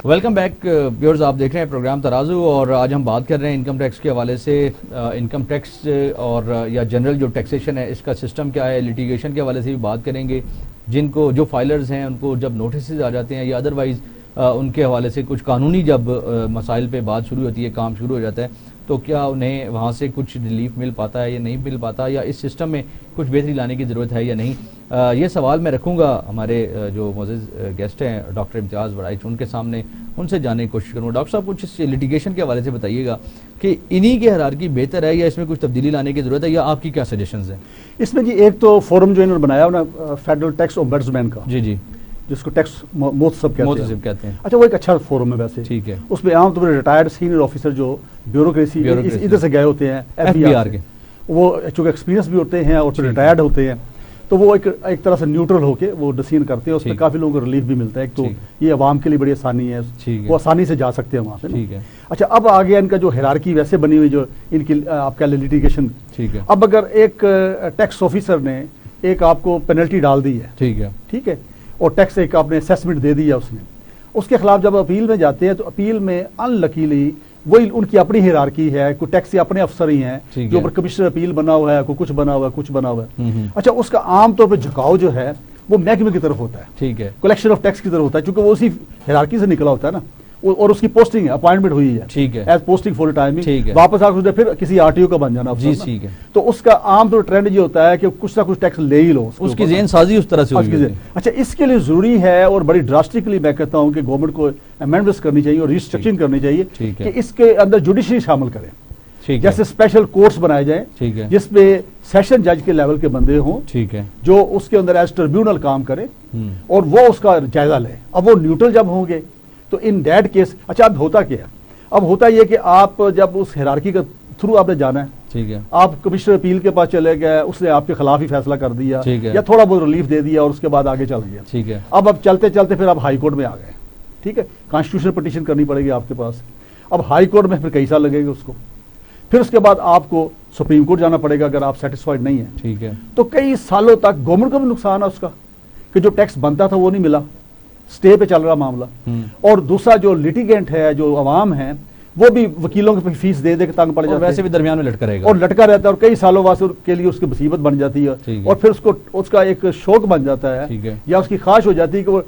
Welcome back viewers, آپ دیکھ رہے ہیں پروگرام ترازو، اور آج ہم بات کر رہے ہیں انکم ٹیکس کے حوالے سے. انکم ٹیکس اور یا جنرل جو ٹیکسیشن ہے اس کا سسٹم کیا ہے، لیٹیگیشن کے حوالے سے بھی بات کریں گے. جن کو جو فائلرز ہیں ان کو جب نوٹسز آ جاتے ہیں یا ادروائز ان کے حوالے سے کچھ قانونی جب مسائل پہ بات شروع ہوتی ہے، کام شروع ہو جاتا ہے، تو کیا انہیں وہاں سے کچھ ریلیف مل پاتا ہے یا نہیں مل پاتا، یا اس سسٹم میں کچھ بہتری لانے کی ضرورت ہے یا نہیں. یہ سوال میں رکھوں گا ہمارے جو معزز گیسٹ ہیں ڈاکٹر امتیاز وڑائچ، ان کے سامنے ان سے جاننے کی کوشش کروں گا. ڈاکٹر صاحب، کچھ اس لیٹیگیشن کے حوالے سے بتائیے گا کہ انہی کی ہیرارکی بہتر ہے یا اس میں کچھ تبدیلی لانے کی ضرورت ہے، یا آپ کی کیا سجیشنز ہیں؟ اس میں جی ایک تو فورم جو انہوں نے بنایا نا فیڈرل ٹیکس اومبڈسمین کا، جی جس کو ٹیکس محتسب کہتے ہیں. اچھا، وہ ایک اچھا فورم ہے ویسے. ٹھیک ہے. اس میں عام طور پر ریٹائرڈ سینئر آفیسر جو بیوروکریسی ادھر سے گئے ہوتے ہیں، ایف بی آر کے، وہ چونکہ ایکسپیرینس بھی ہوتے ہیں اور پھر ریٹائرڈ ہوتے ہیں، تو وہ ایک طرح سے نیوٹرل ہو کے وہ ڈسیزن کرتے ہیں. اس میں کافی لوگوں کو ریلیف بھی ملتا ہے. ایک تو یہ عوام کے لیے بڑی آسانی ہے، وہ آسانی سے جا سکتے ہیں وہاں سے. ٹھیک ہے. اچھا، اب آگے ان کا جو ہیرارکی ویسے بنی ہوئی جو ان کی آپ کا لیٹیگیشن. ٹھیک ہے. اب اگر ایک ٹیکس آفیسر نے ایک آپ کو پینلٹی ڈال دی ہے، ٹھیک ہے، اور ٹیکس ایک آپ نے اسیسمنٹ دے دیا اس نے، اس کے خلاف جب اپیل میں جاتے ہیں تو اپیل میں ان لکیلی وہی ان کی اپنی ہیرارکی ہے، کوئی ٹیکس کے اپنے افسر ہی ہیں جو اوپر کمشنر اپیل بنا ہوا ہے، کوئی کچھ بنا ہوا ہے. اچھا، اس کا عام طور پہ جھکاؤ جو ہے وہ محکمے کی طرف ہوتا ہے. ٹھیک ہے. کلیکشن آف ٹیکس کی طرف ہوتا ہے، چونکہ وہ اسی ہیرارکی سے نکلا ہوتا ہے نا، اور اس کی پوسٹنگ ہے، اپوائنٹمنٹ ہوئی ہے. ٹھیک ہے. ایز پوسٹنگ فل ٹائم، واپس آ کے پھر کسی آر ٹی او کا بن جانا. ٹھیک ہے. تو اس کا عام طور ٹرینڈ یہ ہوتا ہے کہ کچھ نہ کچھ ٹیکس لے ہی لو، اس کی ذہن سازی اس طرح سے ہوئی ہے. اچھا، اس کے لیے ضروری ہے اور بڑی ڈراسٹکلی میں کہتا ہوں کہ گورنمنٹ کو امینڈمنٹس کرنی چاہیے اور ریسٹرکچرنگ کرنی چاہیے کہ اس کے اندر جوڈیشری شامل کریں. جیسے اسپیشل کورٹس بنائے جائیں جس پہ سیشن جج کے لیول کے بندے ہوں، ٹھیک ہے، جو اس کے اندر ایز ٹریبیونل کام کرے اور وہ اس کا جائزہ لے. اب وہ نیوٹرل جب ہوں گے تو ان دیٹ کیس. اچھا، اب ہوتا کیا ہے؟ اب ہوتا یہ کہ آپ جب اس ہیرارکی کا تھرو آپ نے جانا ہے، ٹھیک ہے، آپ کمشنر اپیل کے پاس چلے گئے، اس نے آپ کے خلاف ہی فیصلہ کر دیا یا تھوڑا بہت ریلیف دے دیا اور اس کے بعد آگے چل گیا. ٹھیک ہے. اب چلتے چلتے پھر آپ ہائی کورٹ میں آ گئے، ٹھیک ہے، کانسٹیٹیوشنل پٹیشن کرنی پڑے گی آپ کے پاس. اب ہائی کورٹ میں پھر کئی سال لگے گا اس کو، پھر اس کے بعد آپ کو سپریم کورٹ جانا پڑے گا اگر آپ سیٹسفائڈ نہیں ہیں. ٹھیک ہے. تو کئی سالوں تک گورنمنٹ کو بھی نقصان ہے اس کا کہ جو ٹیکس بنتا تھا وہ نہیں ملا، سٹے پہ چل رہا معاملہ. اور دوسرا جو لیٹیگینٹ ہے، جو عوام ہے، وہ بھی وکیلوں کی فیس دے کے تنگ پڑ جاتا ہے، ویسے بھی درمیان میں لٹکا رہے گا اور لٹکا رہتا ہے، اور کئی سالوں واسطے کے لیے اس کی مصیبت بن جاتی ہے. اور پھر اس کا ایک شوق بن جاتا ہے یا اس کی خواہش ہو جاتی ہے کہ وہ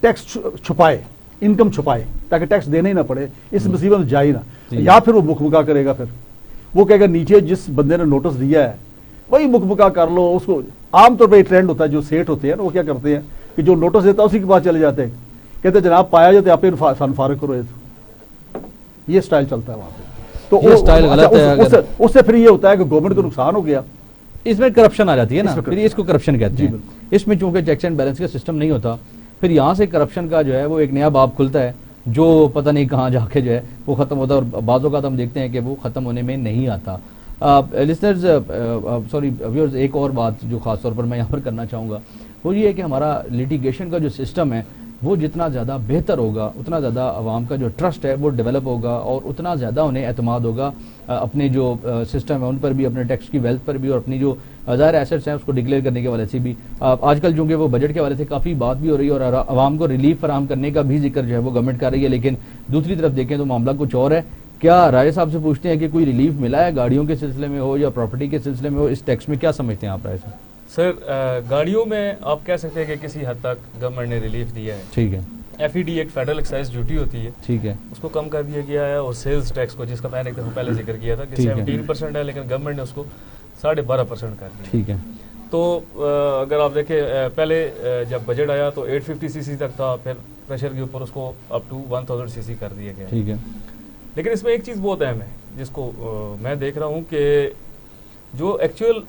ٹیکس چھپائے، انکم چھپائے تاکہ ٹیکس دینا ہی نہ پڑے، اس مصیبت میں جائے نہ. یا پھر وہ مکمکا کرے گا، پھر وہ کہے گا نیچے جس بندے نے نوٹس دیا ہے وہی مکمکا کر لو. اس کو عام طور پہ یہ ٹرینڈ ہوتا ہے، جو سیٹ ہوتے ہیں وہ کیا کرتے ہیں کہ جو نوٹس دیتا ہے اسی کے پاس چلے جاتے ہیں، کہتے ہیں جناب پایا جاتے آپ سن فارغ کرو. یہ سٹائل چلتا ہے وہاں پہ. تو یہ سٹائل غلط ہے. اس سے پھر یہ ہوتا ہے کہ گورنمنٹ کو نقصان ہو گیا، اس میں کرپشن آ جاتی ہے نا، پھر اس کو کرپشن کہتے ہیں. اس میں چونکہ چیکس اینڈ بیلنس کا سسٹم نہیں ہوتا، پھر یہاں سے کرپشن کا جو ہے وہ ایک نیا باب کھلتا ہے جو پتہ نہیں کہاں جا کے جو ہے وہ ختم ہوتا ہے. اور بعض اوقات ہم دیکھتے ہیں کہ وہ ختم ہونے میں نہیں آتا. لسنرز، سوری ویورز، ایک اور بات جو خاص طور پر میں یہاں پر کرنا چاہوں گا وہ یہ ہے کہ ہمارا لیٹیگیشن کا جو سسٹم ہے وہ جتنا زیادہ بہتر ہوگا اتنا زیادہ عوام کا جو ٹرسٹ ہے وہ ڈیولپ ہوگا اور اتنا زیادہ انہیں اعتماد ہوگا اپنے جو سسٹم ہے ان پر بھی، اپنے ٹیکس کی ویلتھ پر بھی، اور اپنی جو ظاہر ایسٹس ہیں اس کو ڈکلیئر کرنے کے حوالے سے بھی. آج کل چونکہ وہ بجٹ کے حوالے سے کافی بات بھی ہو رہی ہے اور عوام کو ریلیف فراہم کرنے کا بھی ذکر جو ہے وہ گورنمنٹ کر رہی ہے، لیکن دوسری طرف دیکھیں تو معاملہ کچھ اور ہے. کیا راجہ صاحب سے پوچھتے ہیں کہ کوئی ریلیف ملا ہے گاڑیوں کے سلسلے میں ہو یا پراپرٹی کے سلسلے میں ہو، اس ٹیکس میں کیا سمجھتے ہیں آپ راجہ صاحب؟ سر، گاڑیوں میں آپ کہہ سکتے ہیں کہ کسی حد تک گورنمنٹ نے ریلیف دیا ہے. ٹھیک ہے. ایف ای ڈی ایک فیڈرل ایکسائز ڈیوٹی ہوتی ہے، ٹھیک ہے، اس کو کم کر دیا گیا ہے. اور سیلز ٹیکس کو، جس کا میں نے ایک دفعہ پہلے ذکر کیا تھا کہ 17% ہے، لیکن گورنمنٹ نے اس کو 12.5% کر دیا. ٹھیک ہے. تو اگر آپ دیکھیں پہلے جب بجٹ آیا تو 850 cc تک تھا، پھر پریشر کے اوپر اس کو اپ ٹو 1000 cc کر دیا گیا. ٹھیک ہے. لیکن اس میں ایک چیز بہت اہم ہے جس کو میں دیکھ رہا ہوں کہ جو ایکچوئل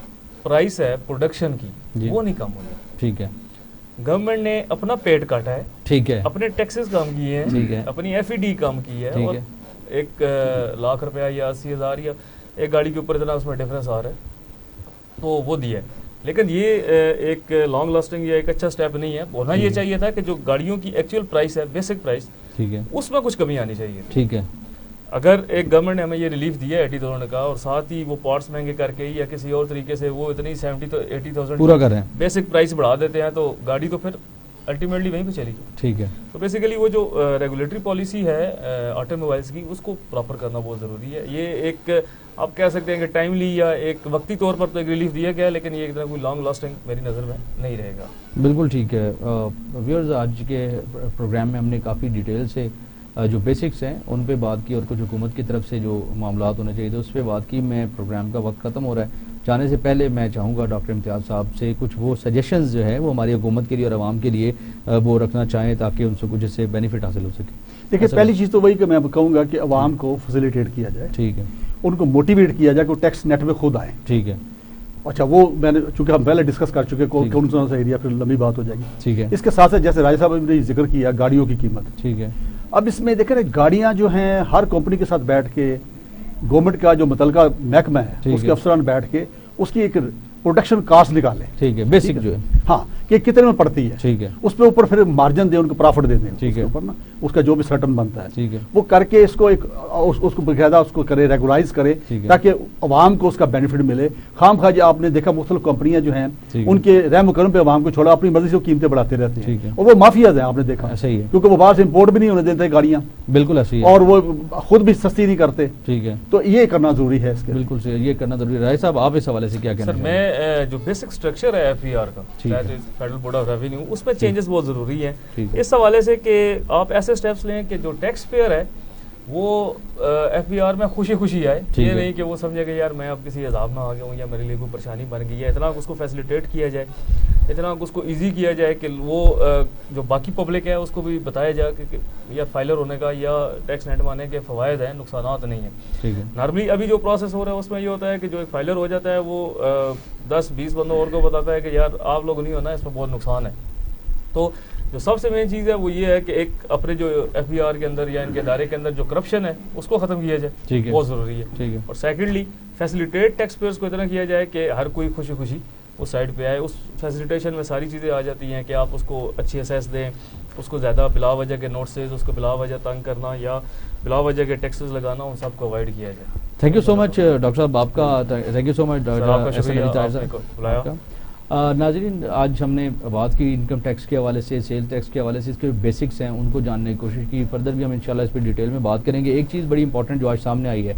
پرائس ہے پروڈکشن کی وہ نہیں کم ہوئی. ٹھیک ہے. گورنمنٹ نے اپنا پیٹ کاٹا ہے، ٹھیک ہے، اپنے ٹیکسز کم کیے ہیں، اپنی ایف ای ڈی کم کی ہے، اور 1 لاکھ روپیہ یا 80,000 یا ایک گاڑی کے اوپر اتنا اس میں ڈفرینس آ رہا ہے تو وہ دیا ہے. لیکن یہ ایک لانگ لاسٹنگ یا ایک اچھا سٹیپ نہیں ہے. ہونا یہ چاہیے تھا کہ جو گاڑیوں کی ایکچوئل پرائس ہے، بیسک پرائس، ٹھیک ہے، اس میں کچھ کمی آنی چاہیے. ٹھیک ہے. اگر ایک گورنمنٹ نے ہمیں یہ ریلیف دیا ہے 80,000 کا اور ساتھ ہی وہ پارٹس مہنگے کر کے یا کسی اور طریقے سے وہ اتنی 70,000 80,000 پورا کر رہے ہیں، بیسک پرائس بڑھا دیتے ہیں، تو گاڑی تو پھر الٹیمیٹلی وہیں پہ چلی گئی. ٹھیک ہے. تو بیسیکلی وہ جو ریگولیٹری پالیسی ہے آٹو موبائلس کی اس کو پراپر کرنا بہت ضروری ہے. یہ ایک آپ کہہ سکتے ہیں کہ ٹائملی یا ایک وقتی طور پر تو ایک ریلیف دیا گیا ہے, لیکن یہ اتنا کوئی لانگ لاسٹنگ میری نظر میں نہیں رہے گا. بالکل ٹھیک ہے. ویورز, آج کے پروگرام میں ہم نے کافی ڈیٹیل سے جو بیسکس ہیں ان پہ بات کی اور کچھ حکومت کی طرف سے جو معاملات ہونے چاہیے تھے اس پہ بات کی. میں پروگرام کا وقت ختم ہو رہا ہے, جانے سے پہلے میں چاہوں گا ڈاکٹر امتیاز صاحب سے کچھ وہ سجیشنز جو ہے وہ ہماری حکومت کے لیے اور عوام کے لیے وہ رکھنا چاہیں تاکہ ان سے کچھ اس سے بینیفٹ حاصل ہو سکے. دیکھیں, پہلی چیز تو وہی کہ میں کہوں گا کہ عوام کو فیسیلیٹیٹ کیا جائے. ٹھیک ہے. ان کو موٹیویٹ کیا جائے کہ وہ ٹیکس نیٹ میں خود آئیں. ٹھیک ہے. اچھا, وہ میں نے چونکہ ہم پہلے ڈسکس کر چکے کون کون سا ایریا, پھر لمبی بات ہو جائے گی. ٹھیک ہے. اس کے ساتھ ساتھ جیسے راجہ صاحب نے ذکر کیا گاڑیوں کی قیمت. ٹھیک ہے. اب اس میں دیکھیں گاڑیاں جو ہیں ہر کمپنی کے ساتھ بیٹھ کے گورنمنٹ کا جو متعلقہ محکمہ ہے اس کے افسران بیٹھ کے اس کی ایک پروڈکشن کاسٹ نکالیں. ٹھیک ہے. بیسک جو ہے, ہاں, کہ کتنے میں پڑتی ہے. ٹھیک ہے. اس پہ اوپر پھر مارجن دیں, ان کو پرافٹ دے دیں. ٹھیک ہے. اوپر نا اس کا جو بھی سرٹن بنتا ہے. ٹھیک ہے. وہ کر کے اس کو ایک اس کو باقاعدہ اس کو کرے, ریگولائز کرے تاکہ عوام کو اس کا بینیفٹ ملے. خام خواہ آپ نے دیکھا مختلف کمپنیاں جو ہیں ان کے رحم و کرم پہ عوام کو چھوڑا, اپنی مرضی سے قیمتیں بڑھاتے رہتے ہیں اور وہ مافیاز ہیں. آپ نے دیکھا صحیح ہے, کیونکہ وہ باہر سے امپورٹ بھی نہیں ہونے دیتے گاڑیاں. بالکل ایسے ہی, اور وہ خود بھی سستی نہیں کرتے. ٹھیک ہے. تو یہ کرنا ضروری ہے اس کے. بالکل صحیح, یہ کرنا ضروری ہے. رائے صاحب, آپ اس حوالے سے کیا کہنا ہیں؟ میں جو بیسک اسٹرکچر ہے ایف ای آر کا, فیڈرل بورڈ آف ریونیو, اس میں چینجز بہت ضروری ہیں اس حوالے سے کہ آپ ایسے اسٹیپس لیں کہ جو ٹیکس پیئر ہے وہ ایف بی آر میں خوشی خوشی آئے. یہ نہیں کہ وہ سمجھے کہ یار میں اب کسی عذاب میں آ گیا ہوں یا میرے لیے کوئی پریشانی بن گئی ہے. اتنا اس کو فیسیلیٹیٹ کیا جائے, اتنا اس کو ایزی کیا جائے کہ وہ جو باقی پبلک ہے اس کو بھی بتایا جائے کہ یا فائلر ہونے کا یا ٹیکس نیٹ مانے کے فوائد ہیں, نقصانات نہیں ہیں. نارملی ابھی جو پروسیس ہو رہا ہے اس میں یہ ہوتا ہے کہ جو ایک فائلر ہو جاتا ہے وہ 10-20 بندوں اور کو بتاتا ہے کہ یار آپ لوگ نہیں ہونا, اس میں بہت نقصان ہے. تو جو سب سے مین چیز ہے وہ یہ ہے کہ ایک اپنے جو ایف بی آر کے اندر یا ان کے ادارے کے اندر جو کرپشن ہے اس کو ختم کیا جائے, بہت ضروری ہے. اور سیکنڈلی فیسیلیٹیٹ ٹیکس پیئرس کو اتنا کیا جائے کہ ہر کوئی خوشی خوشی اس سائڈ پہ آئے. اس فیسیلیٹیشن میں ساری چیزیں آ جاتی ہیں کہ آپ اس کو اچھی اسیس دیں, اس کو زیادہ بلا وجہ کے نوٹسز, اس کو بلا وجہ تنگ کرنا یا بلا وجہ کے ٹیکسز لگانا, ان سب کو اوائڈ کیا جائے. Thank you so much doctor صاحب, آپ کا تھینک یو سو مچ. ناظرین, آج ہم نے بات کی انکم ٹیکس کے حوالے سے, سیل ٹیکس کے حوالے سے, اس کے بیسکس ہیں ان کو جاننے کی کوشش کی. فردر بھی ہم انشاءاللہ اس پہ ڈیٹیل میں بات کریں گے. ایک چیز بڑی امپورٹنٹ جو آج سامنے آئی ہے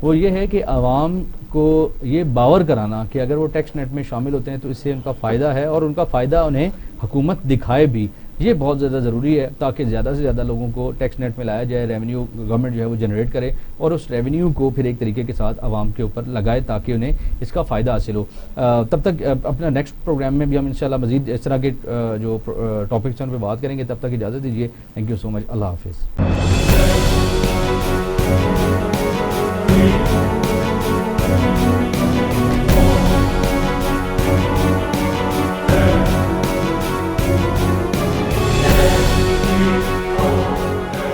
وہ یہ ہے کہ عوام کو یہ باور کرانا کہ اگر وہ ٹیکس نیٹ میں شامل ہوتے ہیں تو اس سے ان کا فائدہ ہے اور ان کا فائدہ انہیں حکومت دکھائے بھی. یہ بہت زیادہ ضروری ہے تاکہ زیادہ سے زیادہ لوگوں کو ٹیکس نیٹ میں لایا جائے, ریونیو گورنمنٹ جو ہے وہ جنریٹ کرے اور اس ریونیو کو پھر ایک طریقے کے ساتھ عوام کے اوپر لگائے تاکہ انہیں اس کا فائدہ حاصل ہو. تب تک اپنا نیکسٹ پروگرام میں بھی ہم انشاءاللہ مزید اس طرح کے جو ٹاپکس ہیں ان پہ بات کریں گے. تب تک اجازت دیجیے. تھینک یو سو مچ. اللہ حافظ.